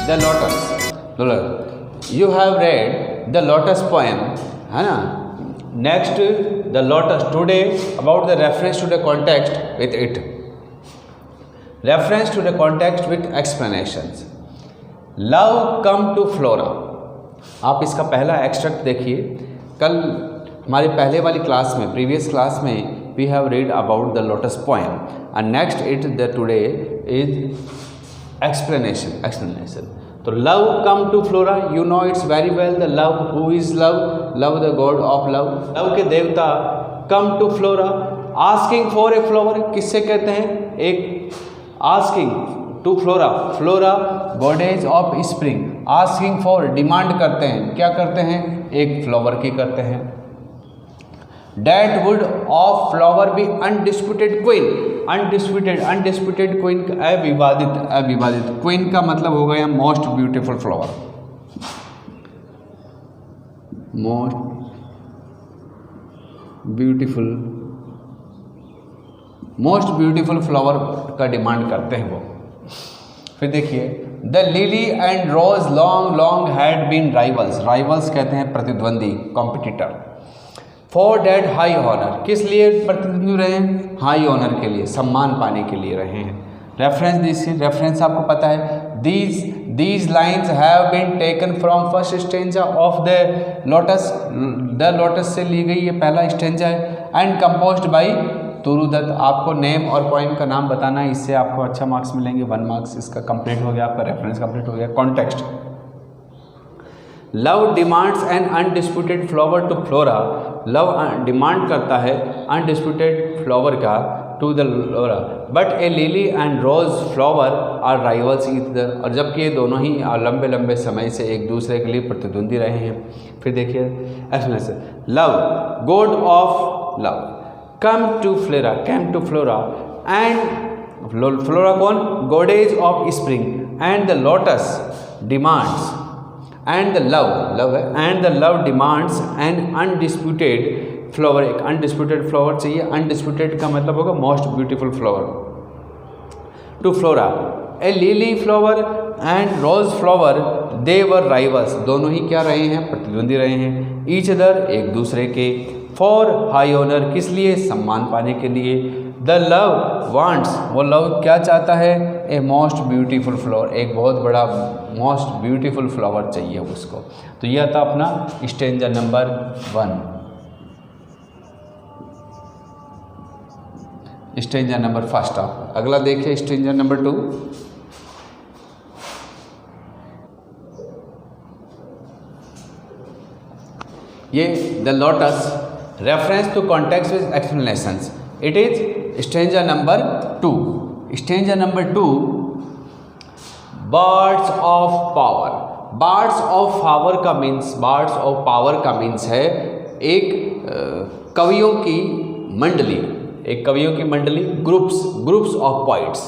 The lotus, you have read the lotus poem, है ना। Next the lotus, today about the reference to the context with it, reference to the context with explanations. Love come to Flora, आप इसका पहला extract देखिए। कल हमारी पहले वाली क्लास में, प्रीवियस क्लास में we have read about the lotus poem and next it the today is explanation. So love come to flora, you know it's very well the love, who is love, love the god of love, love के देवता come to flora, asking for a flower, किससे कहते हैं, एक asking to flora, flora goddess of spring, asking for demand करते हैं, क्या करते हैं, एक फ्लावर की करते हैं। That would of flower be undisputed queen, undisputed queen, अविवादित queen का मतलब हो गया most beautiful flower, most beautiful flower का डिमांड करते हैं वो। फिर देखिए the lily and rose long had been rivals कहते हैं प्रतिद्वंदी, competitor. For that high honour, किस लिए प्रतिद्वंदी रहे हैं, हाई ऑनर के लिए, सम्मान पाने के लिए रहे हैं। रेफरेंस दीजिए, रेफरेंस आपको पता है, these lines have been taken from first stanza of the lotus से ली गई, ये पहला स्टेंजा है। एंड कंपोज्ड बाई तुरुदत्त, आपको नेम और पॉइंट का नाम बताना है, इससे आपको अच्छा मार्क्स मिलेंगे, 1 मार्क्स इसका कंप्लीट हो गया, आपका रेफरेंस कंप्लीट हो गया। Context, love demands an undisputed flower to Flora, love demand करता है अनडिस्प्यूटेड फ्लावर का to the Flora, but a lily and rose flower are rivals each other, और जबकि ये दोनों ही लंबे लंबे समय से एक दूसरे के लिए प्रतिद्वंदी रहे हैं। फिर देखिए explanation, love god of love come to Flora and Flora कौन, goddess of spring and the lotus demands and the love demands an undisputed flower, एक अनडिस्प्यूटेड फ्लावर चाहिए, अनडिस्प्यूटेड का मतलब होगा most beautiful flower to Flora, a lily flower and rose flower they were rivals, दोनों ही क्या रहे हैं, प्रतिद्वंदी रहे हैं, ईच अदर एक दूसरे के, फॉर हाई ऑनर किस लिए, सम्मान पाने के लिए, द लव वांट्स, वो लव क्या चाहता है, ए मोस्ट ब्यूटीफुल फ्लावर, एक बहुत बड़ा मोस्ट ब्यूटीफुल फ्लावर चाहिए उसको। तो यह था अपना stanza number 1। Stanza number first आप अगला देखिए, स्टेंजा नंबर 2। ये the lotus, reference to context with explanations, it is stanza number 2। Stanza number 2, birds of power, birds of power का मीन्स है एक कवियों की मंडली, groups of poets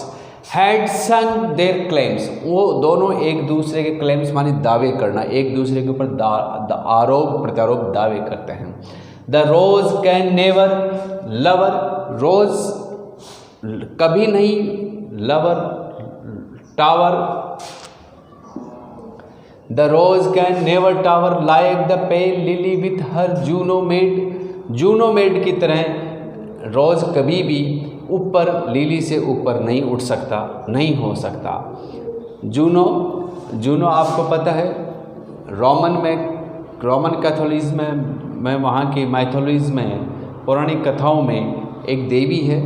had sung their claims, वो दोनों एक दूसरे के क्लेम्स माने दावे करना, एक दूसरे के ऊपर आरोप प्रत्यारोप दावे करते हैं। The rose can never lover, rose कभी नहीं, lover tower, the rose can never tower like the pale lily with her Juno made की तरह रोज कभी भी ऊपर, लिली से ऊपर नहीं उठ सकता, नहीं हो सकता। जूनो आपको पता है, रोमन कैथोलिज्म में वहाँ की माइथोलॉजी में, पौराणिक कथाओं में एक देवी है,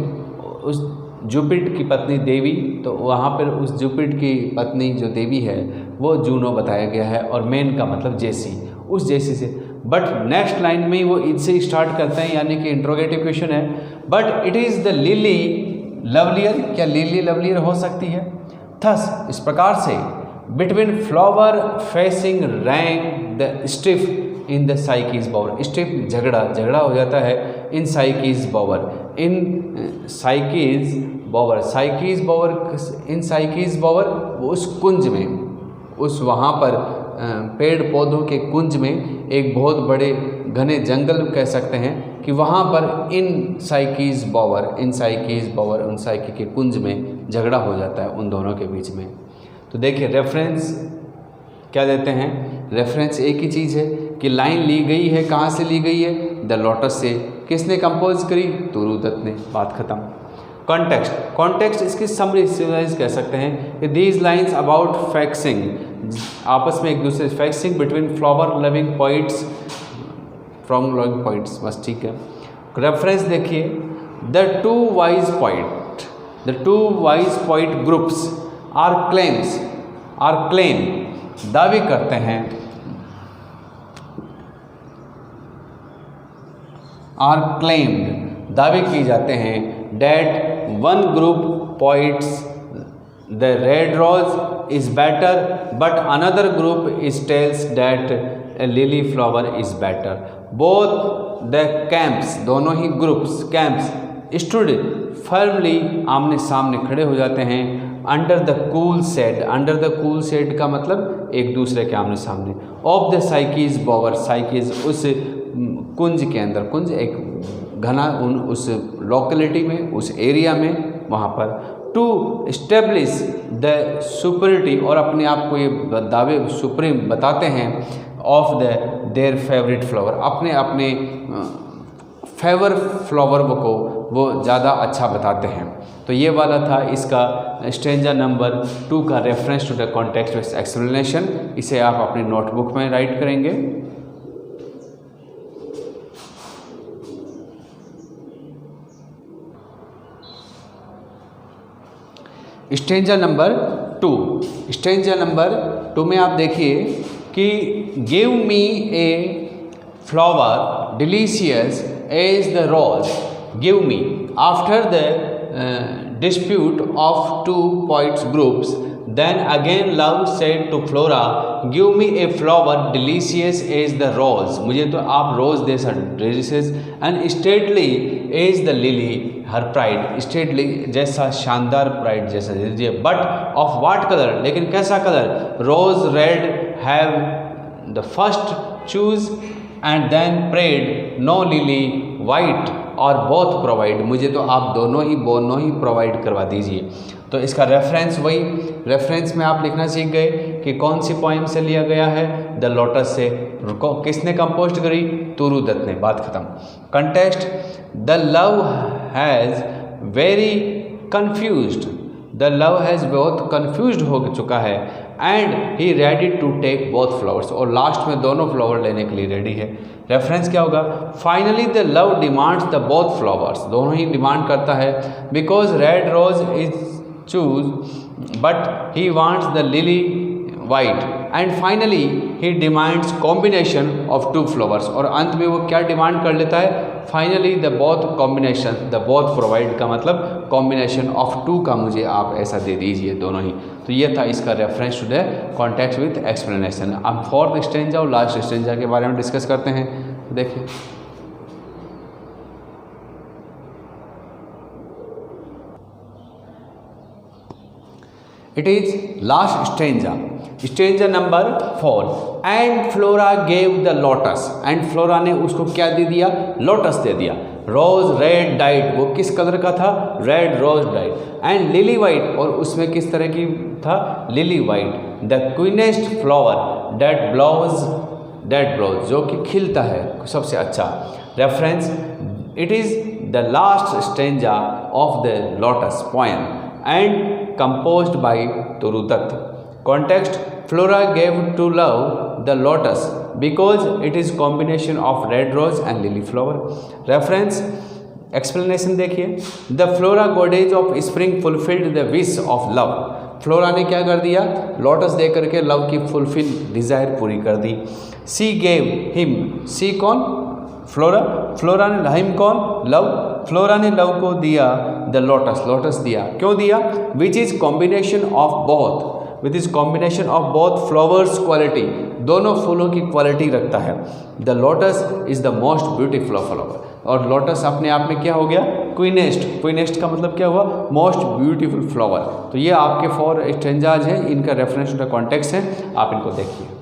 उस जुपिटर की पत्नी देवी, तो वहाँ पर उस जुपिटर की पत्नी जो देवी है वो जूनो बताया गया है, और मेन का मतलब जेसी, उस जेसी से। बट नेक्स्ट लाइन में वो इससे स्टार्ट करते हैं, यानी कि इंट्रोगेटिव क्वेश्चन है, but it is the lily lovelier, क्या लिली लवलियर हो सकती है? थस, इस प्रकार से, between flower facing rank the stiff in the साइकीज बावर, स्टिफ झगड़ा हो जाता है इन साइकीज बावर, इन साइकीज बावर उस कुंज में, उस वहाँ पर पेड़ पौधों के कुंज में एक बहुत बड़े घने जंगल कह सकते हैं कि वहाँ पर इन साइकीज बावर उन साइकी के कुंज में झगड़ा हो जाता है उन दोनों के बीच में। तो देखिए रेफरेंस क्या देते हैं, रेफरेंस एक ही चीज़ है कि लाइन ली गई है, कहाँ से ली गई है, द लोटस से। किसने कंपोज करी, तुरुदत्त ने। बात खत्म। कॉन्टेक्स्ट, कॉन्टेक्स्ट इसकी समरी कह सकते हैं कि दीज लाइन्स अबाउट फैक्सिंग, आपस में एक दूसरे faxing between flower loving poets from loving poets, बस ठीक है। रेफरेंस देखिए, the two wise poet groups are claim, दावे करते हैं, आर क्लेम्ड, दावे किए जाते हैं, that one group poets the red rose is better but another group is tells that lily flower is better. Both the camps, दोनों ही groups camps stood firmly, आमने सामने खड़े हो जाते हैं, अंडर द कूल शेड का मतलब एक दूसरे के आमने सामने, ऑफ द साइकीज बॉवर, साइकीज उस कुंज के अंदर, कुंज एक घना उस लोकेलिटी में, उस एरिया में, वहाँ पर, टू इस्टेब्लिश द सुपरिटी, और अपने आप को ये दावे सुप्रीम बताते हैं, of the their favourite flower, अपने फेवर फ्लावर को वो ज़्यादा अच्छा बताते हैं। तो ये वाला था इसका स्टेंजा नंबर 2 का reference to the context with explanation. इसे आप अपनी नोटबुक में राइट करेंगे। स्टेंजा नंबर 2 में आप देखिए कि give me a flower delicious as the rose, give me, after the dispute of two poets groups, then again love said to Flora, give me a flower delicious as the rose, मुझे तो आप रोज दे delicious, and stately as the lily, her pride, stately जैसा शानदार pride जैसा दे दीजिए, but of what color, लेकिन कैसा colour, rose red have the first choose and then prayed no lily white और both provide, मुझे तो आप दोनों ही प्रोवाइड करवा दीजिए। तो इसका रेफरेंस वही, रेफरेंस में आप लिखना सीख गए कि कौन सी पोइम से लिया गया है, द लोटस से। किसने कंपोज करी, तुरुदत्त ने। बात खत्म। Context, the love has very confused, the love has बहुत कन्फ्यूज्ड हो चुका है, and he ready to take both flowers, और लास्ट में दोनों फ्लावर लेने के लिए रेडी है। रेफरेंस क्या होगा, finally the love demands the both flowers, दोनों ही डिमांड करता है, because red rose is choose but he wants the lily white, and finally he demands combination of two flowers, और अंत में वो क्या डिमांड कर लेता है, finally the both combination, the both provide का मतलब कॉम्बिनेशन ऑफ टू का मुझे आप ऐसा दे दीजिए दोनों ही। तो ये था इसका reference to the context with explanation. अब फोर्थ स्टेंजा और लास्ट स्टेंजा के बारे में डिस्कस करते हैं। देखिए, it is last stanza, stanza number 4, and Flora gave the lotus, and Flora ने उसको क्या दे दिया, लोटस दे दिया। रोज रेड डाइड, वो किस कलर का था, red rose dyed, and lily white, और उसमें किस तरह की था, lily white, the queenest flower that blows, जो कि खिलता है सबसे अच्छा। Reference, it is the last stanza of the lotus poem and composed by Turudatta. Context, Flora gave to love the lotus because it is combination of red rose and lily flower. Reference, explanation देखिए, the Flora goddess of spring fulfilled the wish of love. Flora ने क्या कर दिया, lotus दे करके love की fulfil desire पूरी कर दी। सी gave him, सी कौन, फ्लोरा, फ्लोरा ने हिम कौन, लव, फ्लोरा ने लव को दिया द लोटस, लोटस दिया, क्यों दिया, which is combination of both, which is combination of both flowers quality, दोनों फूलों की क्वालिटी रखता है। The lotus is the most beautiful flower, और लोटस अपने आप में क्या हो गया, क्वीनेस्ट, क्वीनेस्ट का मतलब क्या हुआ, मोस्ट ब्यूटीफुल फ्लावर। तो ये आपके 4 स्टेंजाज हैं, इनका रेफरेंस टू द कॉन्टेक्स्ट है, आप इनको देखिए।